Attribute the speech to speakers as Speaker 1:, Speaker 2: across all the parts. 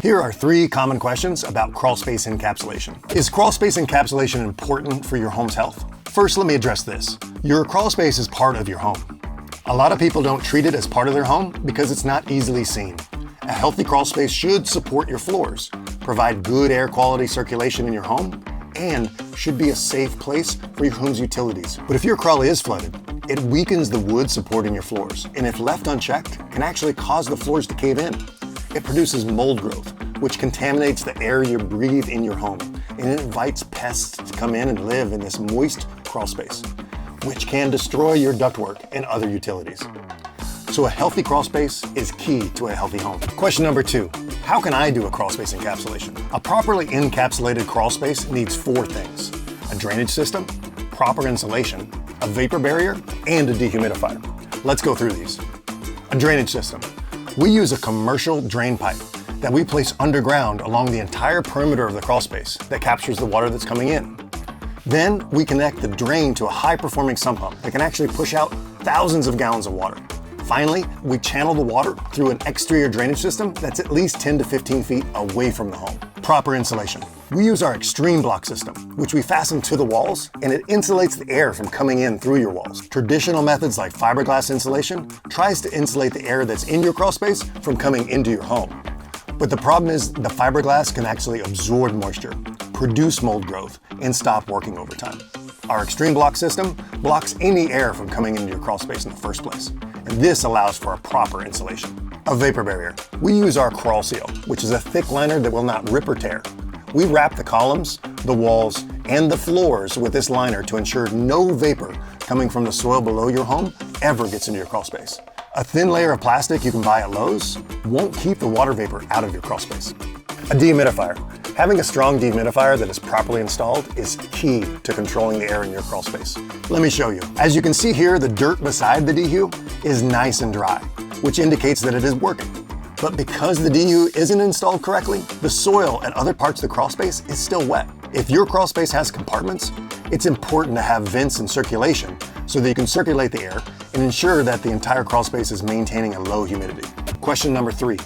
Speaker 1: Here are 3 common questions about crawl space encapsulation. Is crawl space encapsulation important for your home's health? First, let me address this. Your crawl space is part of your home. A lot of people don't treat it as part of their home because it's not easily seen. A healthy crawl space should support your floors, provide good air quality circulation in your home, and should be a safe place for your home's utilities. But if your crawl is flooded, it weakens the wood supporting your floors, and if left unchecked, can actually cause the floors to cave in. It produces mold growth, which contaminates the air you breathe in your home, and it invites pests to come in and live in this moist crawl space, which can destroy your ductwork and other utilities. So a healthy crawl space is key to a healthy home. Question number 2, how can I do a crawl space encapsulation? A properly encapsulated crawl space needs 4 things: a drainage system, proper insulation, a vapor barrier, and a dehumidifier. Let's go through these. A drainage system. We use a commercial drain pipe that we place underground along the entire perimeter of the crawl space that captures the water that's coming in. Then we connect the drain to a high-performing sump pump that can actually push out thousands of gallons of water. Finally, we channel the water through an exterior drainage system that's at least 10 to 15 feet away from the home. Proper insulation. We use our extreme block system, which we fasten to the walls, and it insulates the air from coming in through your walls. Traditional methods like fiberglass insulation tries to insulate the air that's in your crawl space from coming into your home. But the problem is the fiberglass can actually absorb moisture, produce mold growth, and stop working over time. Our extreme block system blocks any air from coming into your crawl space in the first place, and this allows for a proper insulation. A vapor barrier. We use our crawl seal, which is a thick liner that will not rip or tear. We wrap the columns, the walls, and the floors with this liner to ensure no vapor coming from the soil below your home ever gets into your crawl space. A thin layer of plastic you can buy at Lowe's won't keep the water vapor out of your crawl space. A dehumidifier. Having a strong dehumidifier that is properly installed is key to controlling the air in your crawl space. Let me show you. As you can see here, the dirt beside the dehu is nice and dry, which indicates that it is working. But because the dehu isn't installed correctly, the soil at other parts of the crawl space is still wet. If your crawl space has compartments, it's important to have vents and circulation so that you can circulate the air and ensure that the entire crawl space is maintaining a low humidity. Question number 3.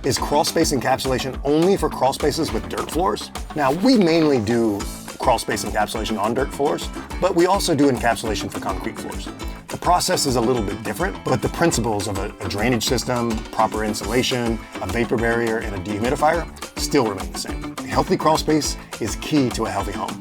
Speaker 1: Is crawl space encapsulation only for crawl spaces with dirt floors? Now, we mainly do crawl space encapsulation on dirt floors, but we also do encapsulation for concrete floors. The process is a little bit different, but the principles of a drainage system, proper insulation, a vapor barrier, and a dehumidifier still remain the same. A healthy crawl space is key to a healthy home.